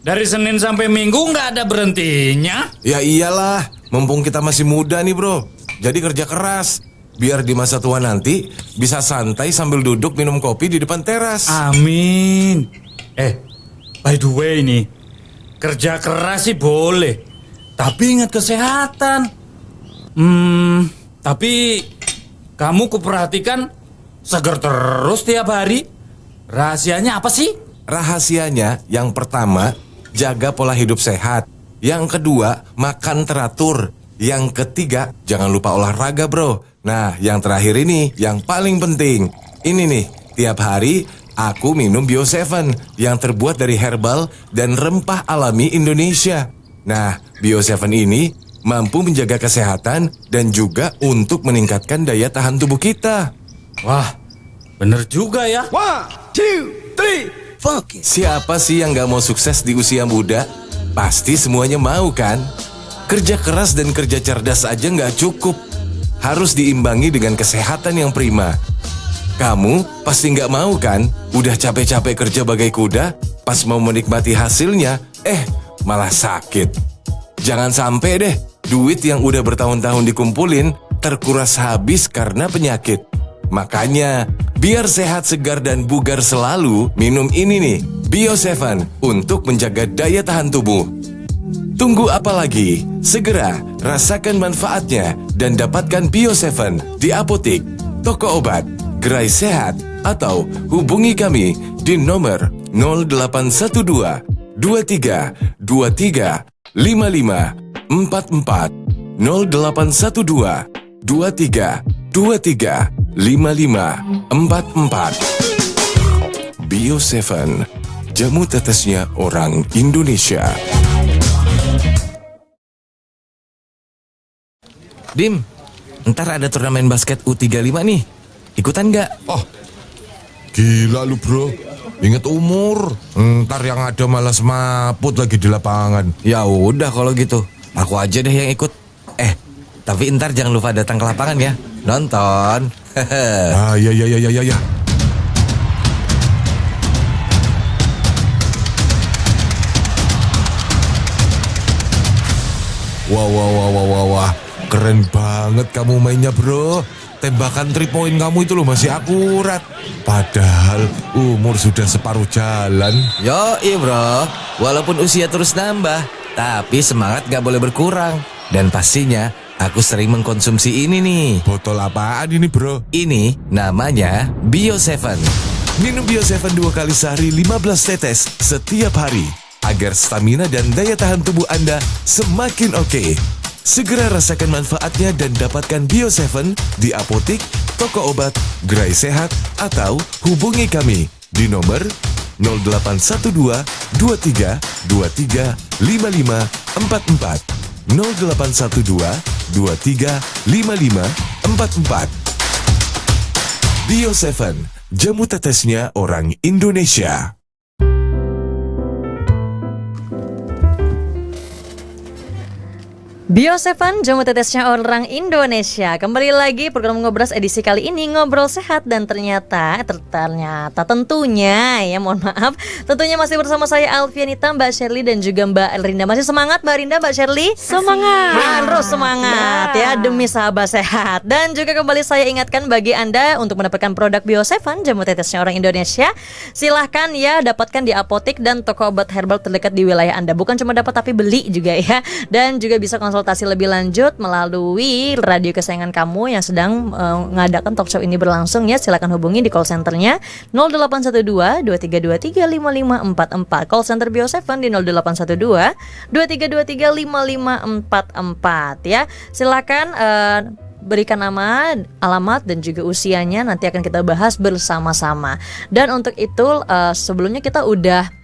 Dari Senin sampai Minggu nggak ada berhentinya. Ya iyalah, mumpung kita masih muda nih bro. Jadi kerja keras, biar di masa tua nanti bisa santai sambil duduk minum kopi di depan teras. Amin. By the way nih, kerja keras sih boleh, tapi ingat kesehatan. Tapi kamu kuperhatikan seger terus tiap hari. Rahasianya apa sih? Rahasianya yang pertama, jaga pola hidup sehat. Yang kedua, makan teratur. Yang ketiga, jangan lupa olahraga bro. Nah, yang terakhir ini, yang paling penting. Ini nih, tiap hari aku minum Bio7 yang terbuat dari herbal dan rempah alami Indonesia. Nah, Bio7 ini mampu menjaga kesehatan dan juga untuk meningkatkan daya tahan tubuh kita. Wah, bener juga ya. 1, 2, 3, fuck it. Siapa sih yang gak mau sukses di usia muda? Pasti semuanya mau kan? Kerja keras dan kerja cerdas aja gak cukup. Harus diimbangi dengan kesehatan yang prima. Kamu pasti gak mau kan? Udah capek-capek kerja bagai kuda, pas mau menikmati hasilnya, malah sakit. Jangan sampai deh, duit yang udah bertahun-tahun dikumpulin, terkuras habis karena penyakit. Makanya, biar sehat, segar, dan bugar selalu, minum ini nih, Bio7 untuk menjaga daya tahan tubuh. Tunggu apa lagi? Segera rasakan manfaatnya dan dapatkan Bio7 di apotik, toko obat, gerai sehat, atau hubungi kami di nomor 0812 23 23 55 44 0812 23 23 55 44. Bio7, jamu tetesnya orang Indonesia. Dim, ntar ada turnamen basket U35 nih. Ikutan nggak? Oh, gila lu bro. Ingat umur. Ntar yang ada malas maput lagi di lapangan. Ya udah kalau gitu, aku aja deh yang ikut. Tapi ntar jangan lupa datang ke lapangan ya. Nonton. Ya. Wah. Keren banget kamu mainnya bro. Tembakan 3 point kamu itu loh masih akurat. Padahal umur sudah separuh jalan. Yoi bro, walaupun usia terus nambah, tapi semangat gak boleh berkurang. Dan pastinya aku sering mengkonsumsi ini nih. Botol apaan ini bro? Ini namanya Bio7. Minum Bio7 2 kali sehari 15 tetes setiap hari. agar stamina dan daya tahan tubuh Anda semakin oke. Segera rasakan manfaatnya dan dapatkan Bio7 di apotik, toko obat, gerai sehat, atau hubungi kami di nomor 0812 23 23 55 44 0812 23 55 44. Bio7, jamu tetesnya orang Indonesia. Bio7, jamu tetesnya orang Indonesia. Kembali lagi program Ngobras edisi kali ini, ngobrol sehat dan ternyata tentunya ya, mohon maaf, tentunya masih bersama saya Alfianita, Mbak Shirley dan juga Mbak Rinda. Masih semangat Mbak Rinda, Mbak Shirley? Semangat. Harus semangat ya demi sahabat sehat. Dan juga kembali saya ingatkan bagi Anda untuk mendapatkan produk Bio7, jamu tetesnya orang Indonesia, silahkan ya dapatkan di apotik dan toko obat herbal terdekat di wilayah Anda. Bukan cuma dapat tapi beli juga ya. Dan juga bisa konsultasi lebih lanjut melalui radio kesayangan kamu yang sedang mengadakan talk show ini berlangsung ya. Silakan hubungi di call centernya 0812 2323 5544. Call center Bio7 di 0812 2323 5544 ya. Silakan berikan nama, alamat dan juga usianya, nanti akan kita bahas bersama-sama. Dan untuk itu sebelumnya kita udah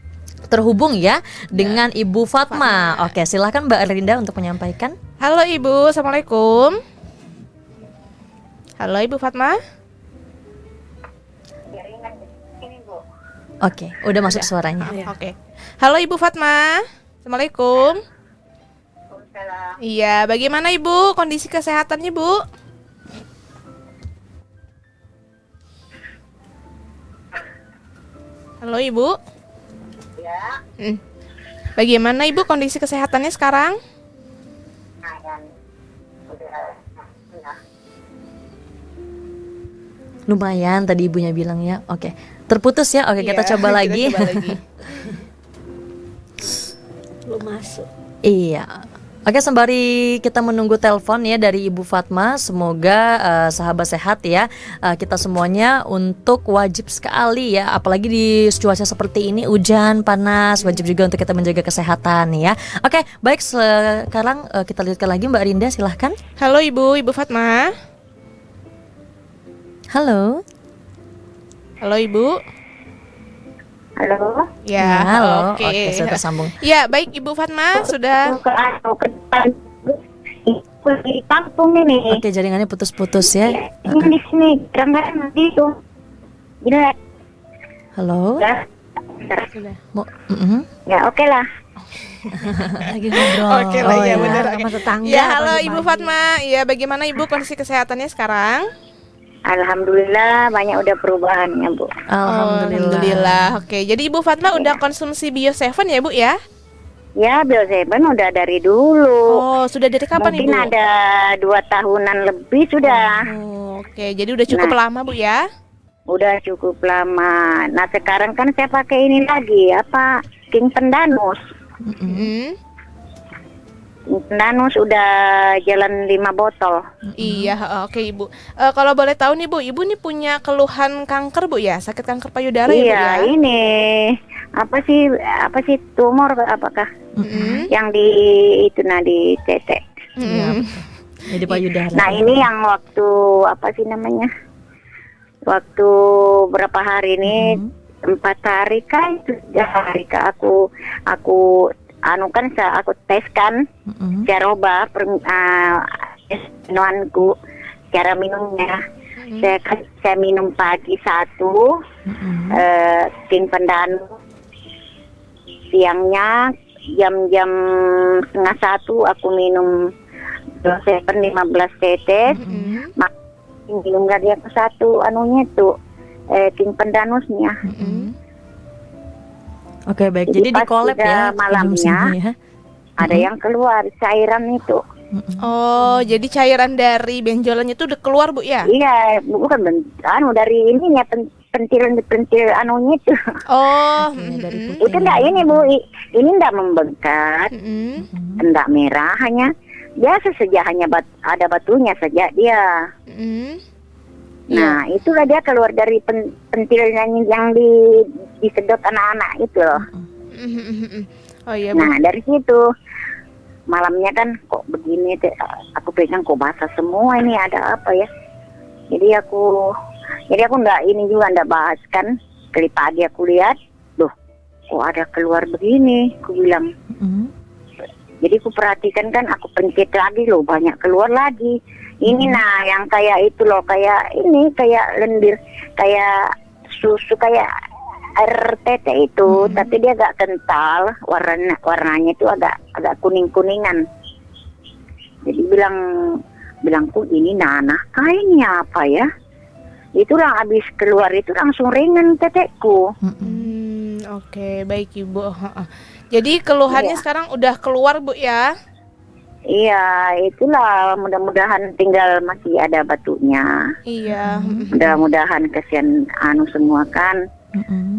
terhubung ya dengan Ibu Fatma. Oke, silahkan Mbak Rinda untuk menyampaikan. Halo Ibu, Assalamualaikum. Halo Ibu Fatma. Oke, udah masuk suaranya. Oke. Halo Ibu Fatma. Assalamualaikum. Iya, bagaimana Ibu kondisi kesehatannya Bu? Halo Ibu. Bagaimana Ibu kondisi kesehatannya sekarang? Lumayan tadi ibunya bilang ya. Oke, terputus ya. Oke, kita coba lagi. Belum masuk. Iya. Oke, sembari kita menunggu telepon ya dari Ibu Fatma, semoga sahabat sehat ya, kita semuanya untuk wajib sekali ya, apalagi di cuaca seperti ini, hujan, panas, wajib juga untuk kita menjaga kesehatan ya. Oke, baik, sekarang kita lihatkan lagi Mbak Rinda, silahkan. Halo Ibu Fatma. Halo. Halo Ibu. Halo. Ya, halo. Oke, sudah tersambung. Ya, baik Ibu Fatma sudah. Di kampung ini. Oke, jaringannya putus-putus ya. Ini di sini, kadang-kadang nanti itu. Gila. Halo. Sudah. Ya, oke lah. Lagi ngobrol. Oke lah, ya iya. benar. Sama tetangga. Ya, halo pagi-pagi. Ibu Fatma. Ya, bagaimana Ibu kondisi kesehatannya sekarang? Alhamdulillah banyak udah perubahannya Bu. Alhamdulillah. Oke, jadi Ibu Fatma udah konsumsi Bio7 ya Bu ya? Ya, Bio7 udah dari dulu. Oh, sudah dari kapan Mungkin Ibu? ada 2 tahunan lebih sudah. Oke, jadi udah cukup lama Bu ya? Udah cukup lama. Nah sekarang kan saya pakai ini lagi, apa, King Pendanus. Pendanus udah jalan 5 botol. Iya, oke Ibu. Kalau boleh tahu nih Bu, Ibu nih punya keluhan kanker Bu ya? Sakit kanker payudara ya Bu ya? Iya, ini apa sih tumor apakah? Yang di itu di tete. Jadi payudara. Nah ini yang waktu apa sih namanya? Waktu berapa hari ini? 4 hari kan? 3 hari kah aku aku tes kan, cara ubah minumanku, cara minumnya. Saya minum pagi 1, King Pendanus. Siangnya jam 12:30 aku minum Bio7 15 tetes. Minum lagi aku 1 anunya tuh King Pendanusnya. Oke, baik. Jadi di collab ya malamnya ya. Ada yang keluar cairan itu. Oh, jadi cairan dari benjolannya itu udah keluar Bu ya? Iya, bukan dari ininya pentil anunya itu. Oh, itu enggak ini Bu, ini enggak membengkak, enggak merah, hanya biasa saja, hanya ada batunya saja dia. Nah, itulah dia keluar dari pentilnya yang disedot anak-anak itu loh. Oh iya, Bu. Nah dari situ malamnya kan kok begini, aku pegang kok basah semua ini, ada apa ya? Jadi aku nggak ini juga nggak bahas kan. Kali pagi aku lihat, loh kok ada keluar begini, aku bilang. Jadi aku perhatikan kan, aku pencet lagi loh, banyak keluar lagi. Ini nah yang kayak itu loh, kayak ini, kayak lendir, kayak susu, kayak air tete itu, tapi dia agak kental, warnanya itu agak kuning-kuningan. Jadi bilangku ini nanah, kayaknya apa ya? Itulah habis keluar itu langsung ringan tetekku. Oke, baik Ibu. Jadi keluhannya sekarang udah keluar Bu ya? Iya, itulah, mudah-mudahan tinggal masih ada batunya. Iya. Mudah-mudahan kesian semua kan.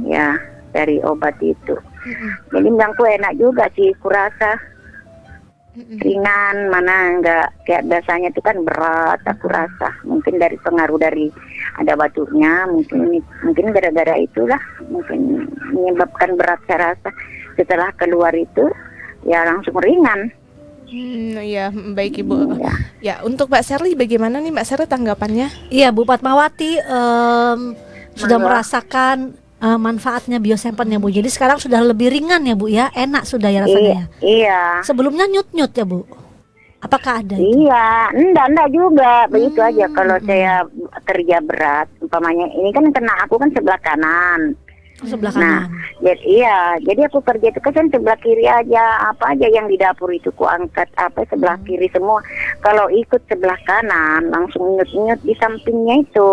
Ya, dari obat itu. Jadi bilangku enak juga sih, kurasa ringan, mana enggak kayak biasanya itu kan berat, aku rasa. Mungkin dari pengaruh dari ada batunya, mungkin gara-gara itulah, mungkin menyebabkan berat saya rasa. Setelah keluar itu ya langsung ringan. Iya, baik Ibu. Ya, untuk Mbak Sherly bagaimana nih Mbak Sherly tanggapannya? Iya, Bu Fatmawati sudah merasakan manfaatnya Biosepen ya Bu. Jadi sekarang sudah lebih ringan ya Bu ya, enak sudah ya rasanya. Iya. Sebelumnya nyut-nyut ya Bu. Apakah ada? Iya, enggak juga, begitu aja. Kalau saya kerja berat, umpamanya ini kan kena aku kan sebelah kanan. Sebelah kanan. Nah, jadi aku kerja itu kan sebelah kiri aja, apa aja yang di dapur itu ku angkat sebelah kiri semua. Kalau ikut sebelah kanan langsung nyut-nyut di sampingnya itu.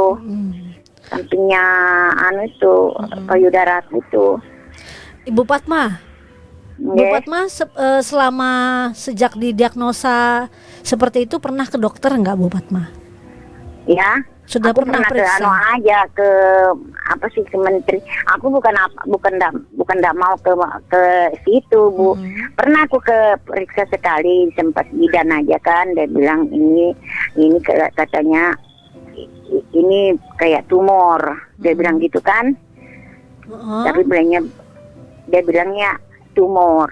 Sampingnya itu payudara itu. Ibu Fatma. Bu Fatma selama sejak didiagnosa seperti itu pernah ke dokter enggak Bu Fatma? Ya. Sudah aku pernah periksa? Ke ke menteri. Aku bukan enggak mau ke situ Bu. Pernah aku ke periksa sekali, sempat bidan aja kan. Dia bilang ini katanya ini kayak tumor. Dia bilang gitu kan. Tapi dia bilangnya tumor.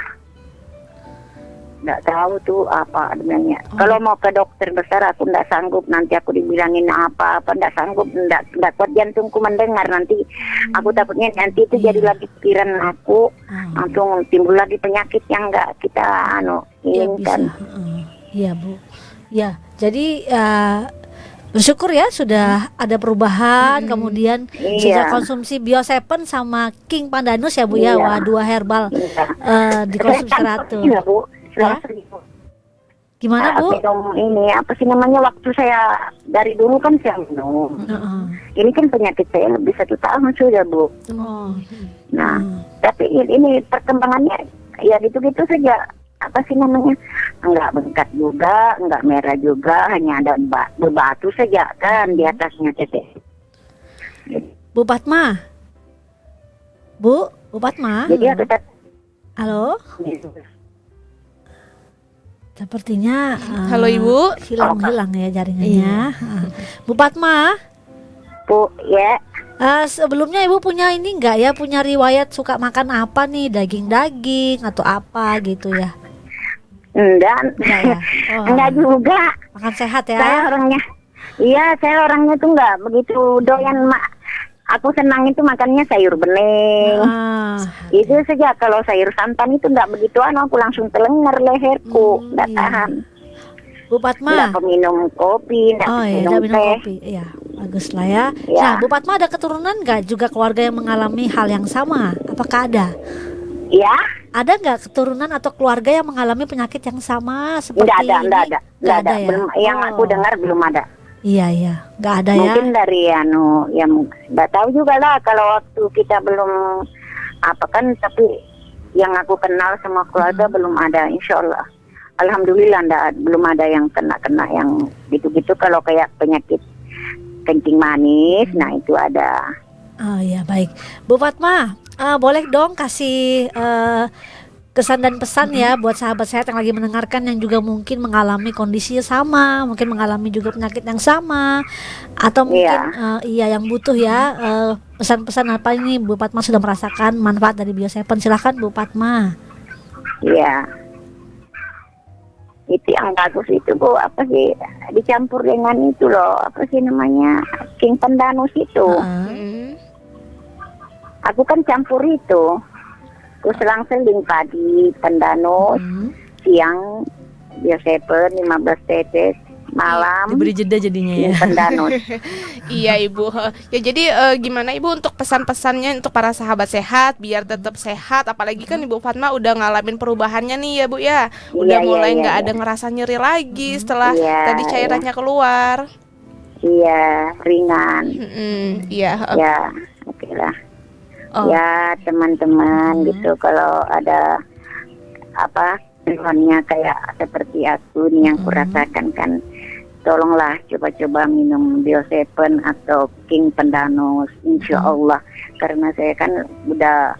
Nggak tahu tuh apa adanya. Kalau mau ke dokter besar aku nggak sanggup, nanti aku dibilangin apa nggak sanggup, nggak kuat jantungku mendengar, nanti aku takutnya nanti itu jadi lagi pikiran aku, langsung timbul lagi penyakit yang nggak kita inginkan. Iya Bu. Ya, jadi bersyukur ya sudah ada perubahan, kemudian sudah konsumsi Biosepen sama King Pandanus ya Bu ya, dua herbal dikonsumsi teratur. Iya Bu. Ya? Gimana Bu? Minum ini apa sih namanya, waktu saya dari dulu kan saya minum. Ini kan penyakit saya lebih 1 tahun sudah Bu. Nah, tapi ini perkembangannya ya gitu-gitu saja. Apa sih namanya? Enggak bengkak juga, enggak merah juga, hanya ada berbatu saja kan di atasnya teteh. Bu Fatma. Bu Fatma. Jadi aku halo. Sepertinya halo Ibu, hilang ya jaringannya. Bu Fatma. Bu, ya. Sebelumnya Ibu punya ini enggak ya, punya riwayat suka makan apa nih, daging-daging atau apa gitu ya? Enggak ya. Enggak juga. Makan sehat ya. Saya orangnya tuh enggak begitu doyan aku senang itu makannya sayur bening. Itu saja. Kalau sayur santan itu enggak begitu, aku langsung telengar leherku, enggak tahan. Bu Fatma. Enggak minum kopi, enggak minum kopi. Iya, bagus lah ya. Nah, Bu Fatma ada keturunan enggak juga keluarga yang mengalami hal yang sama? Apakah ada? Ya. Ada nggak keturunan atau keluarga yang mengalami penyakit yang sama seperti ini? Enggak ada. Ya? Yang aku dengar belum ada. Iya, nggak ada ya. Mungkin dari yang nggak tahu juga lah kalau waktu kita belum apa kan, tapi yang aku kenal sama keluarga belum ada, insya Allah. Alhamdulillah belum ada yang kena yang gitu-gitu. Kalau kayak penyakit kencing manis, nah itu ada. Oh ya, baik. Bu Fatma, boleh dong kasih kesan dan pesan ya buat sahabat sehat yang lagi mendengarkan, yang juga mungkin mengalami kondisi sama, mungkin mengalami juga penyakit yang sama, atau mungkin yang butuh ya pesan-pesan apa ini Bu Fatma sudah merasakan manfaat dari Biosepen. Silahkan Bu Fatma. Iya. Itu yang bagus itu Bu, apa sih dicampur dengan itu loh, apa sih namanya, King Pandanus itu. Aku kan campur itu. Terus selang-seling padi Pandanus, siang Bioseven 15 tetes, malam diberi jeda jadinya ya. King Pandanus. Iya Ibu. Ya jadi gimana Ibu untuk pesan-pesannya untuk para sahabat sehat biar tetap sehat, apalagi kan Ibu Fatma udah ngalamin perubahannya nih ya Bu ya. Udah mulai nggak ada ngerasa nyeri lagi setelah tadi cairannya keluar. Iya, ringan. Iya. Ya, oke lah. Ya teman-teman gitu, kalau ada apa keluhannya kayak seperti aku nih yang kurasakan kan, tolonglah coba-coba minum Bioseven atau King Pandanus, insya Allah, karena saya kan udah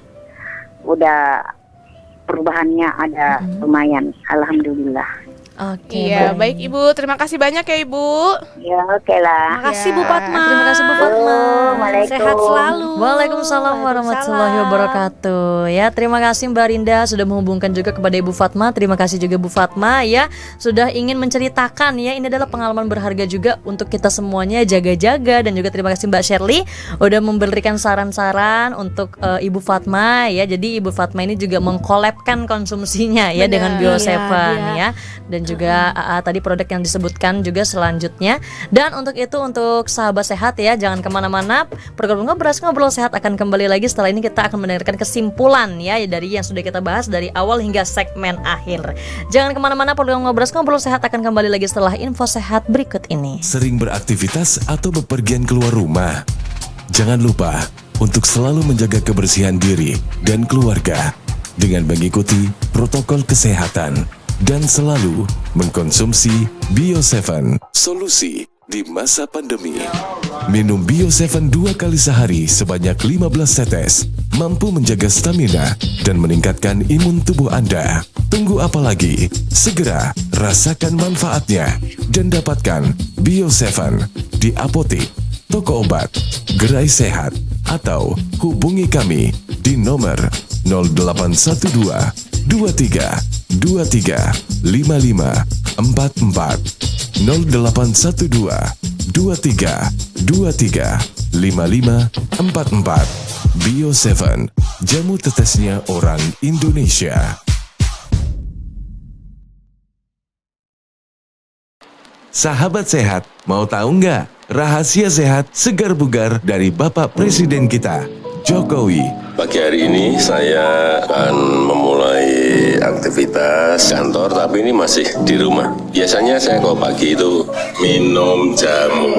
perubahannya ada lumayan, alhamdulillah. Oke. Iya, baik Ibu. Terima kasih banyak ya Ibu. Ya, oke lah. Makasih Bu Fatma. Terima kasih Bu Fatma. Sehat selalu. Waalaikumsalam warahmatullahi wabarakatuh. Ya, terima kasih Mbak Rinda sudah menghubungkan juga kepada Ibu Fatma. Terima kasih juga Bu Fatma ya sudah ingin menceritakan ya, ini adalah pengalaman berharga juga untuk kita semuanya, jaga-jaga. Dan juga terima kasih Mbak Shirley udah memberikan saran-saran untuk Ibu Fatma ya. Jadi Ibu Fatma ini juga mengkolabkan konsumsinya ya dengan Bioseven ya. Dan juga tadi produk yang disebutkan juga selanjutnya. Dan untuk itu, untuk sahabat sehat ya, jangan kemana-mana. Program Ngobrol Sehat akan kembali lagi. Setelah ini kita akan mendengarkan kesimpulan ya dari yang sudah kita bahas dari awal hingga segmen akhir. Jangan kemana-mana, program Ngobrol Sehat akan kembali lagi setelah info sehat berikut ini. Sering beraktivitas atau bepergian keluar rumah? Jangan lupa untuk selalu menjaga kebersihan diri dan keluarga dengan mengikuti protokol kesehatan dan selalu mengkonsumsi Bioseven, solusi di masa pandemi. Minum Bioseven 2 kali sehari sebanyak 15 tetes mampu menjaga stamina dan meningkatkan imun tubuh Anda. Tunggu apa lagi? Segera rasakan manfaatnya dan dapatkan Bioseven di apotek, toko obat, gerai sehat, atau hubungi kami di nomor 0812 23 55 44 0812 23 55 44. Bioseven, jamu tetesnya orang Indonesia. Sahabat sehat, mau tahu nggak rahasia sehat segar bugar dari Bapak Presiden kita, Jokowi? Pagi hari ini saya akan memulai aktivitas kantor, tapi ini masih di rumah. Biasanya saya kalau pagi itu minum jamu.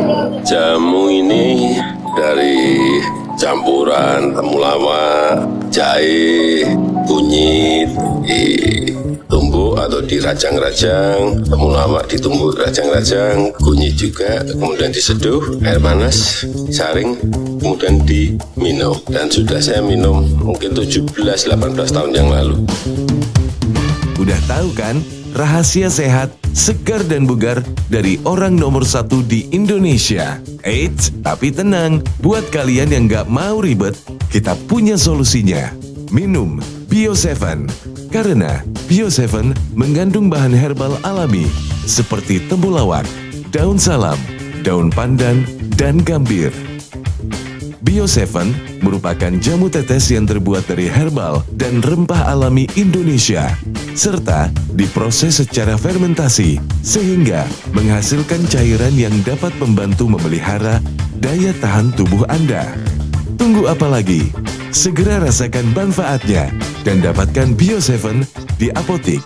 Jamu ini dari campuran temulawak, jahe, kunyit, ditumbuk atau dirajang-rajang, temulawak ditumbuk rajang-rajang, kunyit juga, kemudian diseduh, air panas, saring, kemudian diminum. Dan sudah saya minum mungkin 17-18 tahun yang lalu. Udah tahu kan rahasia sehat, segar dan bugar dari orang nomor 1 di Indonesia? Eits, tapi tenang, buat kalian yang gak mau ribet, kita punya solusinya. Minum Bioseven, karena Bioseven mengandung bahan herbal alami seperti temulawak, daun salam, daun pandan, dan gambir. Bioseven merupakan jamu tetes yang terbuat dari herbal dan rempah alami Indonesia, serta diproses secara fermentasi sehingga menghasilkan cairan yang dapat membantu memelihara daya tahan tubuh Anda. Tunggu apa lagi? Segera rasakan manfaatnya dan dapatkan Bioseven di apotek,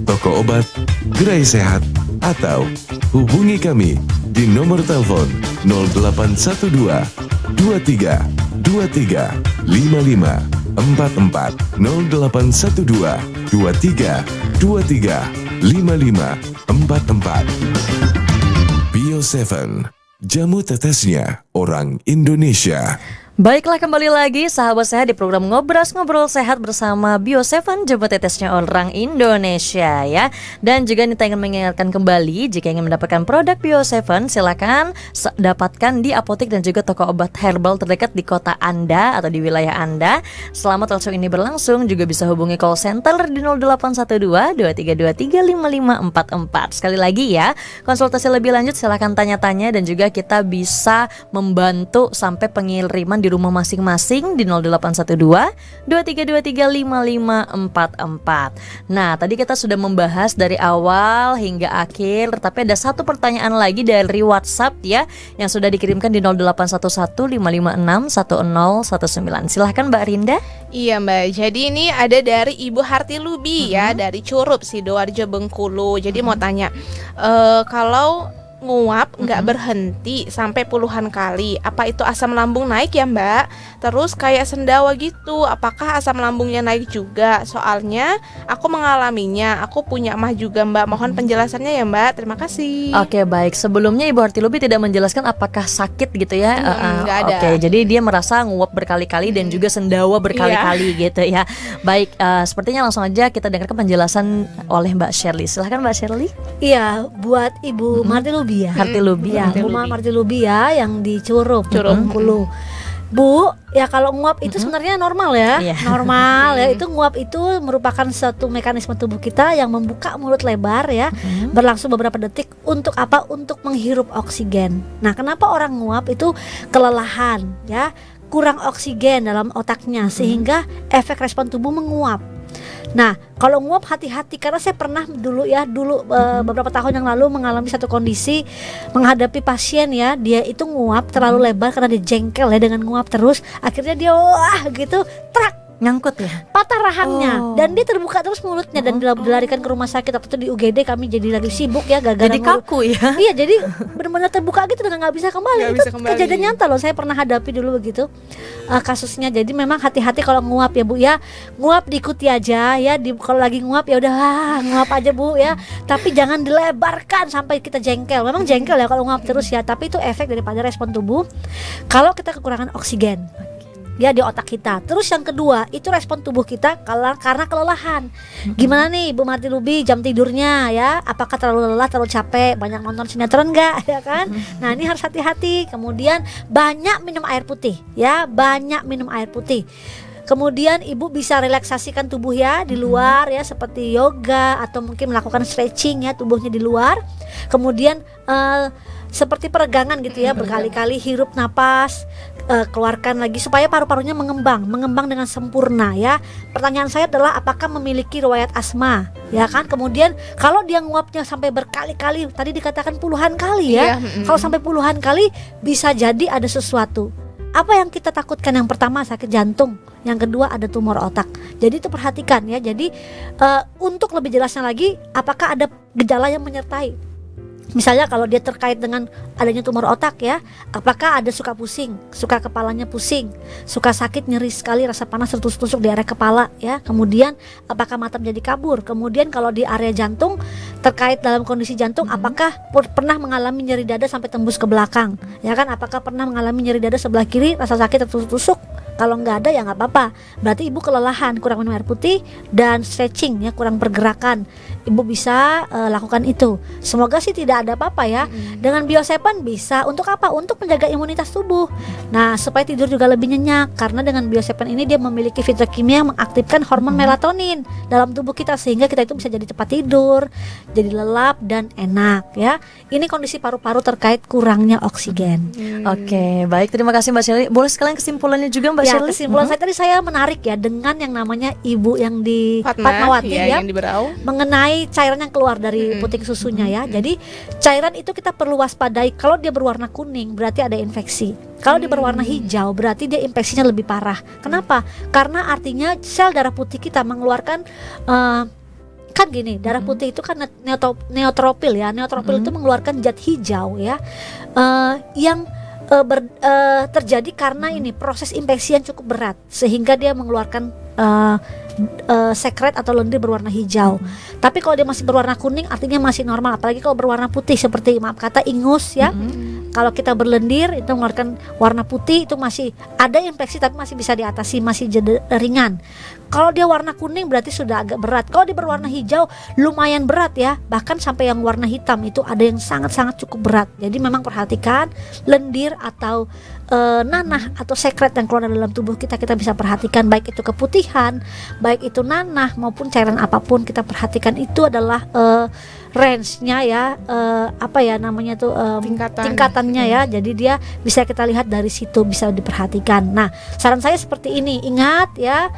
toko obat, gerai sehat, atau hubungi kami di nomor telepon 0812 23 23 55 44 0812 23 23 55 44. Bioseven, jamu tetesnya orang Indonesia. Baiklah, kembali lagi sahabat sehat di program Ngobras Ngobrol Sehat bersama Bio7, jemput tetesnya orang Indonesia ya. Dan juga nih ingin mengingatkan kembali, jika ingin mendapatkan produk Bio7 silakan dapatkan di apotek dan juga toko obat herbal terdekat di kota Anda atau di wilayah Anda. Selama talkshow ini berlangsung juga bisa hubungi call center di 0812 2323 5544. Sekali lagi ya, konsultasi lebih lanjut silakan tanya-tanya dan juga kita bisa membantu sampai pengiriman di rumah masing-masing di 0812 2323 5544. Nah, tadi kita sudah membahas dari awal hingga akhir, tapi ada satu pertanyaan lagi dari WhatsApp ya yang sudah dikirimkan di 0811 556 1019. Silahkan Mbak Rinda. Iya Mbak, jadi ini ada dari Ibu Harti Lubi ya, dari Curup, Sidoarjo, Bengkulu. Jadi mau tanya, kalau nguap nggak berhenti sampai puluhan kali, apa itu asam lambung naik ya Mbak? Terus kayak sendawa gitu, apakah asam lambungnya naik juga? Soalnya aku mengalaminya, aku punya emah juga Mbak. Mohon penjelasannya ya Mbak, terima kasih. Oke, baik. Sebelumnya Ibu Harti Lubi tidak menjelaskan apakah sakit gitu ya. Nggak ada. Oke, jadi dia merasa nguap berkali-kali dan juga sendawa berkali-kali gitu ya. Baik, sepertinya langsung aja kita dengarkan penjelasan oleh Mbak Shirley. Silahkan Mbak Shirley. Iya, buat Ibu Marti Lubi ya. Harti Lubi. Ya, rumah Marti Lubi ya yang di Curup, Bengkulu. Bu, ya kalau nguap itu sebenarnya normal ya. Normal ya, itu nguap itu merupakan satu mekanisme tubuh kita yang membuka mulut lebar ya, berlangsung beberapa detik untuk apa? Untuk menghirup oksigen. Nah, kenapa orang nguap itu kelelahan ya? Kurang oksigen dalam otaknya sehingga efek respon tubuh menguap. Nah, kalau nguap hati-hati karena saya pernah dulu beberapa tahun yang lalu mengalami satu kondisi menghadapi pasien ya, dia itu nguap terlalu lebar karena dia jengkel ya dengan nguap terus, akhirnya dia wah gitu, trak, nyangkut ya, patah rahangnya dan dia terbuka terus mulutnya dan dilarikan ke rumah sakit. Waktu itu di UGD kami jadi lagi sibuk ya, gara-gara jadi kaku ya. Iya, jadi benar-benar terbuka gitu dan nggak bisa kembali. Itu kejadian nyata loh, saya pernah hadapi dulu begitu kasusnya. Jadi memang hati-hati kalau nguap ya Bu ya, nguap diikuti aja ya. Kalau lagi nguap ya udah nguap aja Bu ya, tapi jangan dilebarkan sampai kita jengkel. Memang jengkel ya kalau nguap terus ya, tapi itu efek daripada respon tubuh kalau kita kekurangan oksigen ya di otak kita. Terus yang kedua itu respon tubuh kita karena kelelahan. Gimana nih Bu Marti Lubi jam tidurnya ya? Apakah terlalu lelah, terlalu capek, banyak nonton sinetron enggak ya kan? Nah, ini harus hati-hati. Kemudian banyak minum air putih ya, banyak minum air putih. Kemudian Ibu bisa relaksasikan tubuh ya di luar ya, seperti yoga atau mungkin melakukan stretching ya tubuhnya di luar. Kemudian seperti peregangan gitu ya, berkali-kali hirup napas, keluarkan lagi supaya paru-parunya mengembang dengan sempurna ya. Pertanyaan saya adalah apakah memiliki riwayat asma ya kan? Kemudian kalau dia nguapnya sampai berkali-kali, tadi dikatakan puluhan kali ya, kalau sampai puluhan kali bisa jadi ada sesuatu. Apa yang kita takutkan? Yang pertama sakit jantung, yang kedua ada tumor otak. Jadi itu perhatikan ya. Jadi untuk lebih jelasnya lagi, apakah ada gejala yang menyertai? Misalnya kalau dia terkait dengan adanya tumor otak ya, apakah ada suka pusing, suka kepalanya pusing, suka sakit, nyeri sekali, rasa panas tertusuk-tusuk di area kepala ya. Kemudian apakah mata menjadi kabur. Kemudian kalau di area jantung, terkait dalam kondisi jantung, apakah pernah mengalami nyeri dada sampai tembus ke belakang ya kan? Apakah pernah mengalami nyeri dada sebelah kiri, rasa sakit tertusuk-tusuk? Kalau nggak ada ya nggak apa-apa, berarti Ibu kelelahan, kurang minum air putih dan stretching ya, kurang pergerakan. Ibu bisa lakukan itu. Semoga sih tidak ada apa-apa ya. Dengan Bio7 bisa untuk apa? Untuk menjaga imunitas tubuh. Nah, supaya tidur juga lebih nyenyak, karena dengan Bio7 ini dia memiliki fitokimia yang mengaktifkan hormon melatonin dalam tubuh kita, sehingga kita itu bisa jadi cepat tidur, jadi lelap dan enak ya. Ini kondisi paru-paru terkait kurangnya oksigen. Oke, baik, terima kasih Mbak Shirley. Boleh sekalian kesimpulannya juga Mbak Shirley? Kesimpulan saya tadi, saya menarik ya dengan yang namanya Ibu yang di Fatmawati ya, yang di Berau, mengenai cairan yang keluar dari puting susunya ya. Jadi cairan itu kita perlu waspadai. Kalau dia berwarna kuning berarti ada infeksi. Kalau dia berwarna hijau berarti dia infeksinya lebih parah. Kenapa? Karena artinya sel darah putih kita mengeluarkan kan gini, darah putih itu kan neutropil ya. Neutropil itu mengeluarkan zat hijau ya, yang terjadi karena ini proses infeksi yang cukup berat sehingga dia mengeluarkan sekret atau lendir berwarna hijau. Tapi kalau dia masih berwarna kuning artinya masih normal. Apalagi kalau berwarna putih seperti maaf kata ingus ya, Kalau kita berlendir itu mengeluarkan warna putih, itu masih ada infeksi tapi masih bisa diatasi, masih jadi ringan. Kalau dia warna kuning berarti sudah agak berat. Kalau dia berwarna hijau lumayan berat ya. Bahkan sampai yang warna hitam itu ada yang sangat-sangat cukup berat. Jadi memang perhatikan lendir atau nanah atau sekret yang keluar dari dalam tubuh kita bisa perhatikan, baik itu keputihan, baik itu nanah maupun cairan apapun, kita perhatikan itu adalah range-nya ya, apa ya namanya tuh, tingkatannya ya. Jadi dia bisa kita lihat dari situ, bisa diperhatikan. Nah, saran saya seperti ini, ingat ya,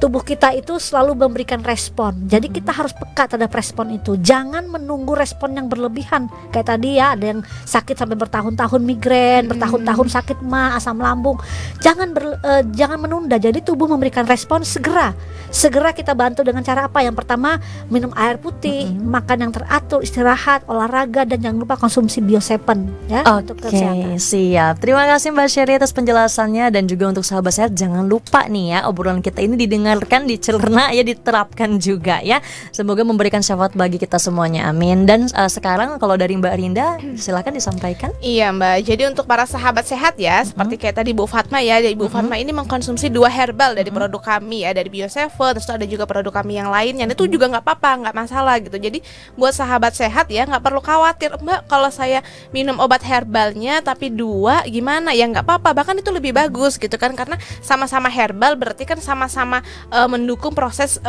tubuh kita itu selalu memberikan respon. Jadi kita harus peka terhadap respon itu. Jangan menunggu respon yang berlebihan. Kayak tadi ya, ada yang sakit sampai bertahun-tahun migrain, bertahun-tahun sakit mah, asam lambung. Jangan menunda. Jadi tubuh memberikan respon segera. Segera kita bantu dengan cara apa? Yang pertama, minum air putih, makan yang teratur, istirahat, olahraga, dan jangan lupa konsumsi Bio7 ya, untuk kesehatan. Siap. Terima kasih Mbak Sherry atas penjelasannya, dan juga untuk sahabat sehat jangan lupa nih ya, obrolan kita ini didengarkan, dicerna ya, diterapkan juga ya. Semoga memberikan syafaat bagi kita semuanya. Amin. Dan sekarang kalau dari Mbak Rinda silakan disampaikan. Iya Mbak. Jadi untuk para sahabat sehat ya, seperti kayak tadi Bu Fatma ya, Ibu Fatma ini mengkonsumsi 2 herbal dari produk kami ya, dari Bio7, terus ada juga produk kami yang lain, yang itu juga nggak apa-apa, nggak masalah gitu. Jadi buat sahabat sehat ya, nggak perlu khawatir, Mbak, kalau saya minum obat herbalnya tapi 2 gimana ya, nggak apa-apa, bahkan itu lebih bagus gitu kan, karena sama-sama herbal berarti kan sama-sama mendukung proses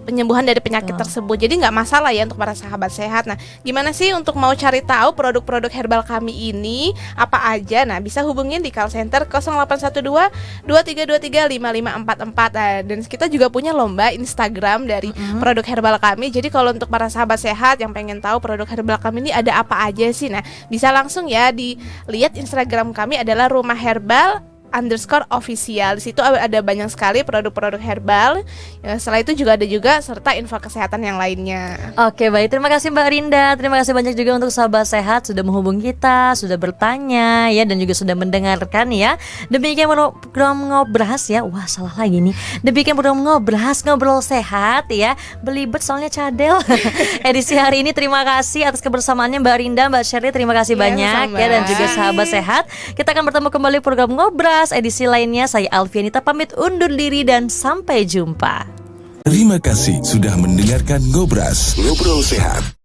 penyembuhan dari penyakit tersebut. Jadi nggak masalah ya untuk para sahabat sehat. Nah, gimana sih untuk mau cari tahu produk-produk herbal kami ini apa aja? Nah, bisa hubungin di call center 0812 2323 5544. Dan kita juga punya lomba Instagram dari produk herbal kami. Jadi kalau untuk para sahabat sehat yang pengen tahu produk herbal kami ini ada apa aja sih, nah bisa langsung ya dilihat Instagram kami adalah Rumah Herbal _official. Di situ ada banyak sekali produk-produk herbal. Ya, setelah itu juga ada serta info kesehatan yang lainnya. Oke, baik. Terima kasih Mbak Rinda. Terima kasih banyak juga untuk sahabat sehat sudah menghubungi kita, sudah bertanya ya, dan juga sudah mendengarkan ya. Demikian program Ngobras ya. Wah, salah lagi nih. Demikian program Ngobras, ngobrol sehat ya. Belibet soalnya cadel. Edisi hari ini terima kasih atas kebersamaannya Mbak Rinda, Mbak Sherly. Terima kasih banyak ya, dan juga sahabat sehat. Kita akan bertemu kembali program Ngobras edisi lainnya. Saya Alfianita pamit undur diri dan sampai jumpa. Terima kasih sudah mendengarkan Ngobras, Ngobrol Sehat.